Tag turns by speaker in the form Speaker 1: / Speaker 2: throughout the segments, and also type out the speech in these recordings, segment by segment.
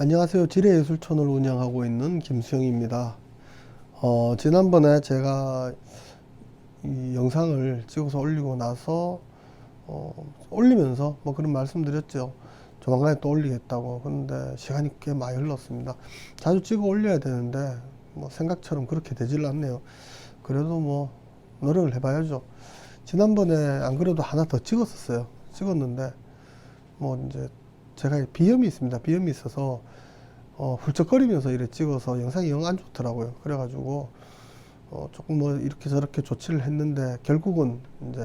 Speaker 1: 안녕하세요. 지뢰예술촌을 운영하고 있는 김수영입니다. 지난번에 제가 이 영상을 찍어서 올리고 나서 올리면서 뭐 그런 말씀드렸죠. 조만간에 또 올리겠다고. 그런데 시간이 꽤 많이 흘렀습니다. 자주 찍어 올려야 되는데 뭐 생각처럼 그렇게 되질 않네요. 그래도 뭐 노력을 해봐야죠. 지난번에 안 그래도 하나 더 찍었었어요. 찍었는데 뭐 이제 제가 비염이 있습니다. 비염이 있어서 훌쩍거리면서 이래 찍어서 영상이 영 안 좋더라고요. 그래가지고 조금 뭐 이렇게 저렇게 조치를 했는데 결국은 이제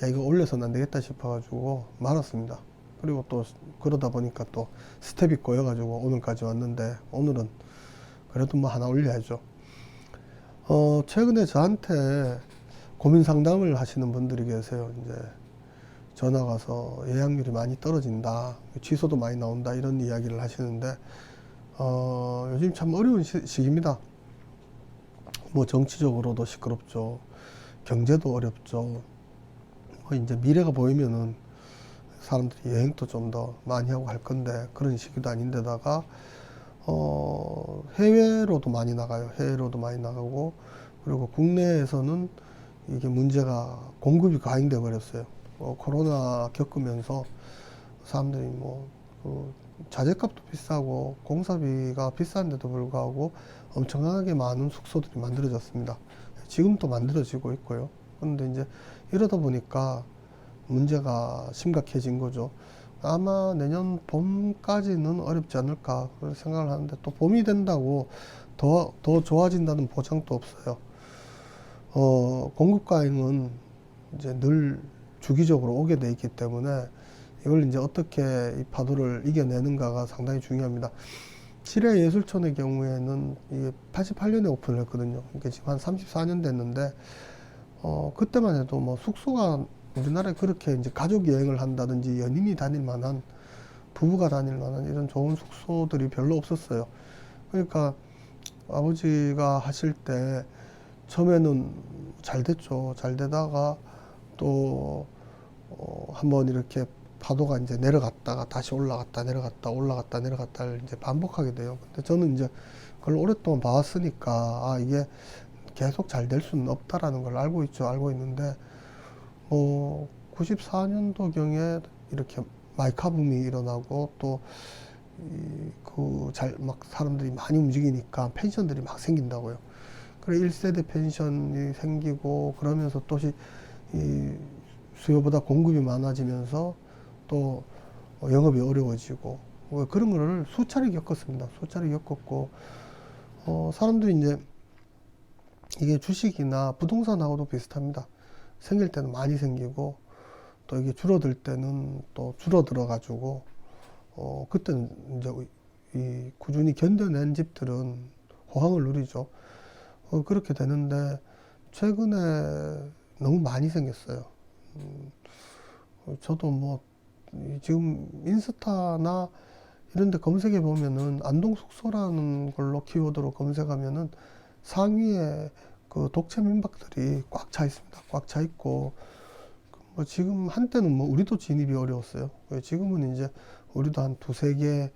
Speaker 1: 야 이거 올려서는 안 되겠다 싶어가지고 말았습니다. 그리고 또 그러다 보니까 또 스텝이 꼬여가지고 오늘까지 왔는데 오늘은 그래도 뭐 하나 올려야죠. 최근에 저한테 고민 상담을 하시는 분들이 계세요. 이제 전화 가서 예약률이 많이 떨어진다, 취소도 많이 나온다 이런 이야기를 하시는데 요즘 참 어려운 시기입니다. 뭐 정치적으로도 시끄럽죠. 경제도 어렵죠. 뭐 이제 미래가 보이면은 사람들이 여행도 좀 더 많이 하고 할 건데 그런 시기도 아닌데다가 해외로도 많이 나가요. 해외로도 많이 나가고 그리고 국내에서는 이게 문제가 공급이 과잉돼 버렸어요. 코로나 겪으면서 사람들이 그 자재값도 비싸고 공사비가 비싼데도 불구하고 엄청나게 많은 숙소들이 만들어졌습니다. 지금도 만들어지고 있고요. 그런데 이제 이러다 보니까 문제가 심각해진 거죠. 아마 내년 봄까지는 어렵지 않을까 그런 생각을 하는데 또 봄이 된다고 더 좋아진다는 보장도 없어요. 공급 과잉은 이제 늘 주기적으로 오게 돼 있기 때문에 이걸 이제 어떻게 이 파도를 이겨내는가가 상당히 중요합니다. 지뢰예술촌의 경우에는 이게 88년에 오픈을 했거든요. 이게 지금 한 34년 됐는데, 그때만 해도 뭐 숙소가 우리나라에 그렇게 이제 가족 여행을 한다든지 연인이 다닐 만한, 부부가 다닐 만한 이런 좋은 숙소들이 별로 없었어요. 그러니까 아버지가 하실 때 처음에는 잘 됐죠. 잘 되다가 또 한번 이렇게 파도가 이제 내려갔다가 다시 올라갔다 내려갔다 올라갔다 내려갔다를 이제 반복하게 돼요. 근데 저는 이제 그걸 오랫동안 봐왔으니까 이게 계속 잘 될 수는 없다라는 걸 알고 있죠. 알고 있는데 94년도경에 이렇게 마이카 붐이 일어나고 또 막 사람들이 많이 움직이니까 펜션들이 막 생긴다고요. 그래 1세대 펜션이 생기고 그러면서 또이 수요보다 공급이 많아지면서 또 영업이 어려워지고 그런 거를 수차례 겪었습니다. 수차례 겪었고 사람들이 이제 이게 주식이나 부동산하고도 비슷합니다. 생길 때는 많이 생기고 또 이게 줄어들 때는 또 줄어들어 가지고 그때는 이제 이 꾸준히 견뎌낸 집들은 호황을 누리죠. 그렇게 되는데 최근에 너무 많이 생겼어요. 저도 뭐 지금 인스타나 이런 데 검색해 보면은 안동 숙소라는 걸로 키워드로 검색하면은 상위에 그 독채 민박들이 꽉 차 있습니다. 꽉 차 있고 뭐 지금 한때는 뭐 우리도 진입이 어려웠어요. 지금은 이제 우리도 한 두세 개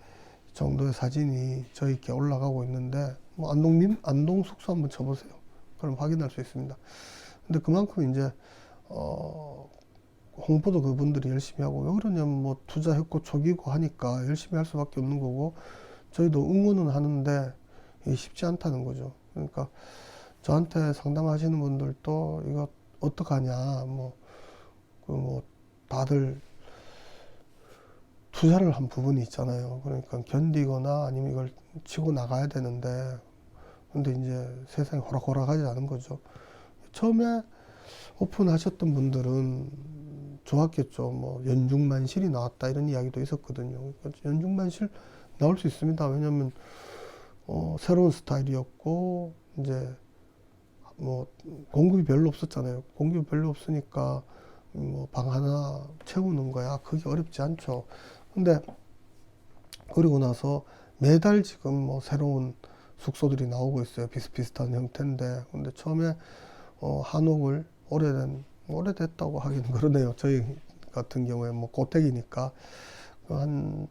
Speaker 1: 정도의 사진이 저희 게 올라가고 있는데 뭐 안동 숙소 한번 쳐보세요. 그럼 확인할 수 있습니다. 근데 그만큼 이제 홍보도 그분들이 열심히 하고 왜 그러냐면 뭐 투자했고 초기고 하니까 열심히 할 수밖에 없는 거고 저희도 응원은 하는데 이게 쉽지 않다는 거죠. 그러니까 저한테 상담하시는 분들도 이거 어떡하냐 뭐 다들 투자를 한 부분이 있잖아요. 그러니까 견디거나 아니면 이걸 치고 나가야 되는데 근데 이제 세상이 호락호락하지 않은 거죠. 처음에 오픈하셨던 분들은 좋았겠죠. 뭐 연중만실이 나왔다 이런 이야기도 있었거든요. 그러니까 연중만실 나올 수 있습니다. 왜냐하면 새로운 스타일이었고 이제 뭐 공급이 별로 없었잖아요. 공급이 별로 없으니까 뭐 방 하나 채우는 거야 그게 어렵지 않죠. 근데 그리고 나서 매달 지금 뭐 새로운 숙소들이 나오고 있어요. 비슷비슷한 형태인데 근데 처음에 한옥을 오래됐다고 하긴 그러네요. 저희 같은 경우에 뭐 고택이니까 한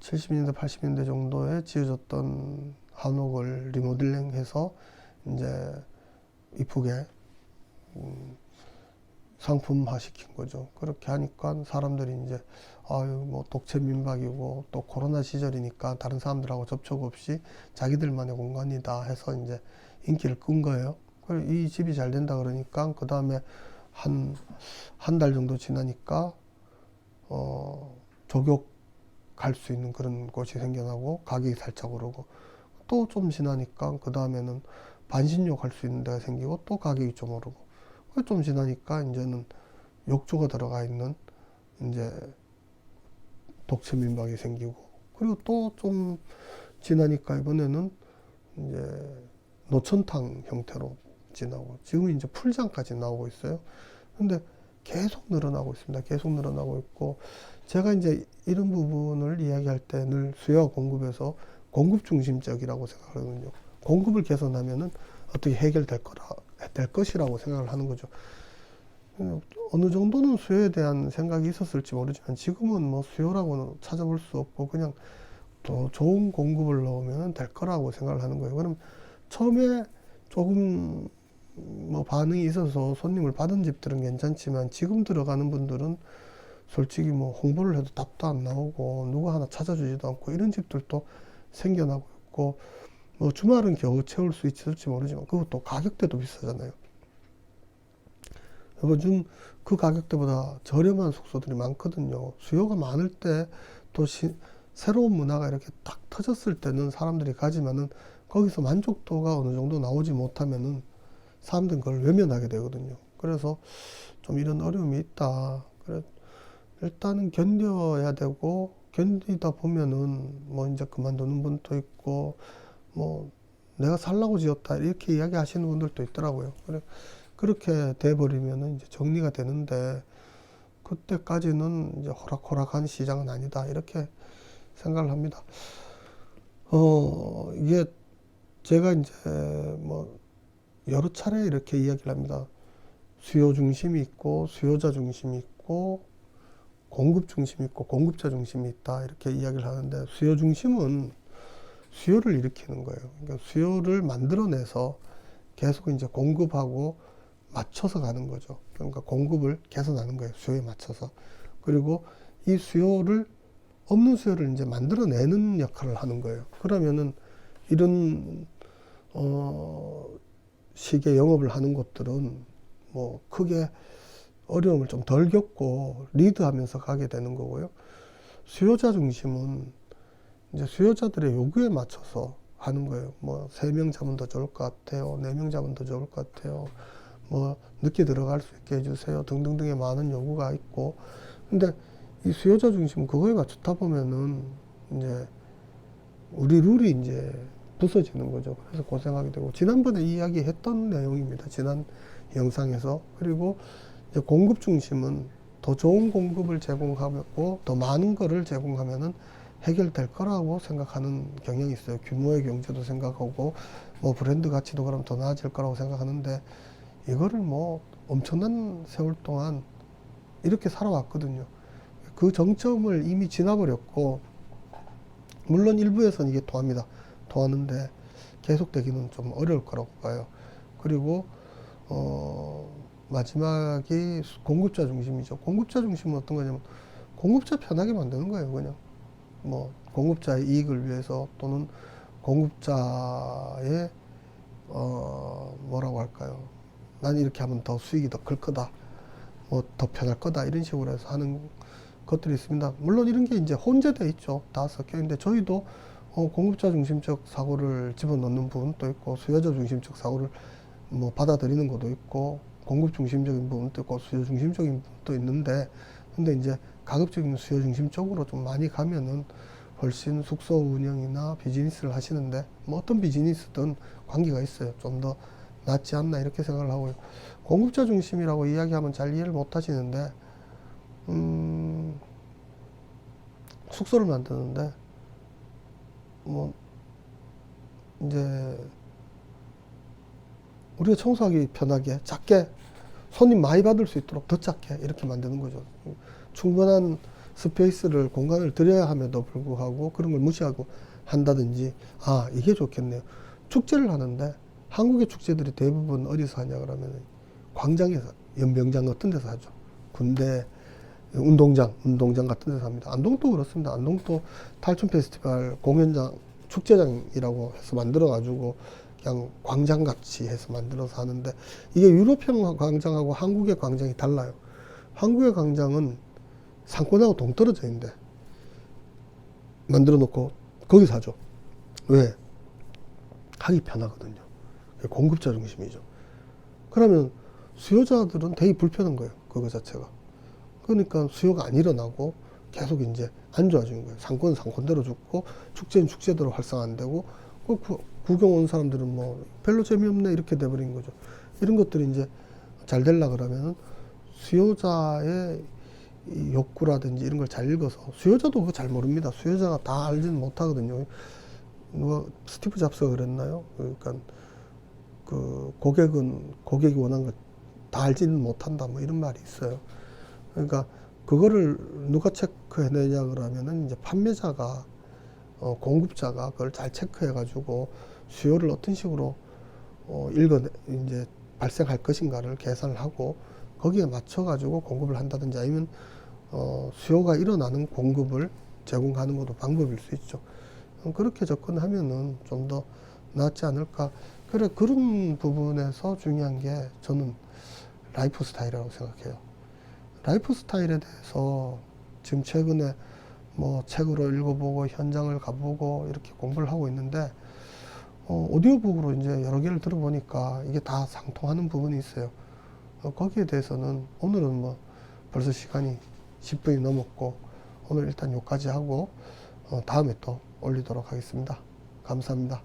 Speaker 1: 70년대, 80년대 정도에 지어졌던 한옥을 리모델링해서 이제 이쁘게 상품화 시킨 거죠. 그렇게 하니까 사람들이 이제 아유 뭐 독채 민박이고 또 코로나 시절이니까 다른 사람들하고 접촉 없이 자기들만의 공간이다 해서 이제 인기를 끈 거예요. 그리고 이 집이 잘 된다 그러니까 그 다음에 한 달 정도 지나니까 조격 갈 수 있는 그런 곳이 생겨나고 가격이 살짝 오르고, 또 좀 지나니까 그 다음에는 반신욕 할 수 있는 데가 생기고 또 가격이 좀 오르고, 좀 지나니까 이제는 욕조가 들어가 있는 이제 독채 민박이 생기고, 그리고 또 좀 지나니까 이번에는 이제 노천탕 형태로 지나고, 지금 이제 풀장까지 나오고 있어요. 근데 계속 늘어나고 있습니다. 계속 늘어나고 있고, 제가 이제 이런 부분을 이야기할 때 늘 수요와 공급에서 공급 중심적이라고 생각하거든요. 공급을 개선하면은 어떻게 해결될 될 것이라고 생각을 하는 거죠. 어느 정도는 수요에 대한 생각이 있었을지 모르지만 지금은 뭐 수요라고는 찾아볼 수 없고 그냥 더 좋은 공급을 넣으면 될 거라고 생각을 하는 거예요. 그럼 처음에 조금 뭐 반응이 있어서 손님을 받은 집들은 괜찮지만 지금 들어가는 분들은 솔직히 뭐 홍보를 해도 답도 안 나오고 누가 하나 찾아주지도 않고 이런 집들도 생겨나고 있고, 뭐 주말은 겨우 채울 수 있을지 모르지만 그것도 가격대도 비싸잖아요. 요즘 그 가격대보다 저렴한 숙소들이 많거든요. 수요가 많을 때 또 새로운 문화가 이렇게 딱 터졌을 때는 사람들이 가지만은 거기서 만족도가 어느 정도 나오지 못하면은 사람들은 그걸 외면하게 되거든요. 그래서 좀 이런 어려움이 있다. 그래 일단은 견뎌야 되고, 견디다 보면은 뭐 이제 그만두는 분도 있고, 뭐 내가 살라고 지었다 이렇게 이야기하시는 분들도 있더라고요. 그래 그렇게 돼버리면은 이제 정리가 되는데, 그때까지는 이제 호락호락한 시장은 아니다 이렇게 생각을 합니다. 이게 제가 이제 뭐 여러 차례 이렇게 이야기를 합니다. 수요 중심이 있고 수요자 중심이 있고 공급 중심이 있고 공급자 중심이 있다 이렇게 이야기를 하는데, 수요 중심은 수요를 일으키는 거예요. 그러니까 수요를 만들어내서 계속 이제 공급하고 맞춰서 가는 거죠. 그러니까 공급을 개선하는 거예요. 수요에 맞춰서. 그리고 이 수요를, 없는 수요를 이제 만들어내는 역할을 하는 거예요. 그러면은 이런 식의 영업을 하는 곳들은 뭐 크게 어려움을 좀 덜 겪고 리드하면서 가게 되는 거고요. 수요자 중심은 이제 수요자들의 요구에 맞춰서 하는 거예요. 뭐 3명 잡으면 더 좋을 것 같아요. 4명 잡으면 더 좋을 것 같아요. 뭐 늦게 들어갈 수 있게 해주세요. 등등등의 많은 요구가 있고, 근데 이 수요자 중심 그거에 맞추다 보면은 이제 우리 룰이 이제 부서지는 거죠. 그래서 고생하게 되고, 지난번에 이야기했던 내용입니다. 지난 영상에서. 그리고 이제 공급 중심은 더 좋은 공급을 제공하고 더 많은 거를 제공하면은 해결될 거라고 생각하는 경향이 있어요. 규모의 경제도 생각하고 뭐 브랜드 가치도 그럼 더 나아질 거라고 생각하는데, 이거를 뭐 엄청난 세월 동안 이렇게 살아왔거든요. 그 정점을 이미 지나버렸고, 물론 일부에서는 이게 통합니다. 통하는데 계속되기는 좀 어려울 거라고 봐요. 그리고 마지막이 공급자 중심이죠. 공급자 중심은 어떤 거냐면 공급자 편하게 만드는 거예요. 그냥 뭐 공급자의 이익을 위해서, 또는 공급자의 뭐라고 할까요? 난 이렇게 하면 더 수익이 더 클 거다, 뭐 더 편할 거다, 이런 식으로 해서 하는 것들이 있습니다. 물론 이런 게 이제 혼재되어 있죠. 다 섞여 있는데 저희도 공급자 중심적 사고를 집어넣는 부분도 있고, 수요자 중심적 사고를 뭐 받아들이는 것도 있고, 공급 중심적인 부분도 있고 수요 중심적인 부분도 있는데, 근데 이제 가급적이면 수요 중심적으로 좀 많이 가면은 훨씬 숙소 운영이나 비즈니스를 하시는데, 뭐 어떤 비즈니스든 관계가 있어요. 좀 더 낫지 않나 이렇게 생각을 하고요. 공급자 중심이라고 이야기하면 잘 이해를 못 하시는데, 숙소를 만드는데 뭐 이제 우리가 청소하기 편하게 작게, 손님 많이 받을 수 있도록 더 작게 이렇게 만드는 거죠. 충분한 스페이스를 공간을 들여야 함에도 불구하고 그런 걸 무시하고 한다든지, 아 이게 좋겠네요. 축제를 하는데 한국의 축제들이 대부분 어디서 하냐 그러면 광장에서, 연병장 같은 데서 하죠. 군대 운동장 같은 데서 합니다. 안동도 그렇습니다. 안동도 탈춤 페스티벌 공연장, 축제장이라고 해서 만들어 가지고 그냥 광장 같이 해서 만들어서 하는데, 이게 유럽형 광장하고 한국의 광장이 달라요. 한국의 광장은 상권하고 동떨어져 있는데 만들어 놓고 거기서 하죠. 왜? 하기 편하거든요. 공급자 중심이죠. 그러면 수요자들은 되게 불편한 거예요. 그거 자체가. 그러니까 수요가 안 일어나고 계속 이제 안 좋아지는 거예요. 상권은 상권대로 죽고, 축제는 축제대로 활성 안 되고, 구경 온 사람들은 뭐 별로 재미없네 이렇게 돼버린 거죠. 이런 것들이 이제 잘 되려 그러면은 수요자의 이 욕구라든지 이런 걸 잘 읽어서, 수요자도 그거 잘 모릅니다. 수요자가 다 알지는 못하거든요. 누가 스티브 잡스가 그랬나요? 그러니까 그 고객이 원하는 거 다 알지는 못한다 뭐 이런 말이 있어요. 그러니까 그거를 누가 체크해내냐 그러면은 이제 판매자가, 공급자가 그걸 잘 체크해 가지고 수요를 어떤 식으로 이제 발생할 것인가를 계산을 하고 거기에 맞춰 가지고 공급을 한다든지, 아니면 수요가 일어나는 공급을 제공하는 것도 방법일 수 있죠. 그렇게 접근하면은 좀 더 낫지 않을까. 그래, 그런 부분에서 중요한 게 저는 라이프 스타일이라고 생각해요. 라이프 스타일에 대해서 지금 최근에 뭐 책으로 읽어보고 현장을 가보고 이렇게 공부를 하고 있는데, 오디오북으로 이제 여러 개를 들어보니까 이게 다 상통하는 부분이 있어요. 거기에 대해서는 오늘은 뭐 벌써 시간이 10분이 넘었고, 오늘 일단 여기까지 하고 다음에 또 올리도록 하겠습니다. 감사합니다.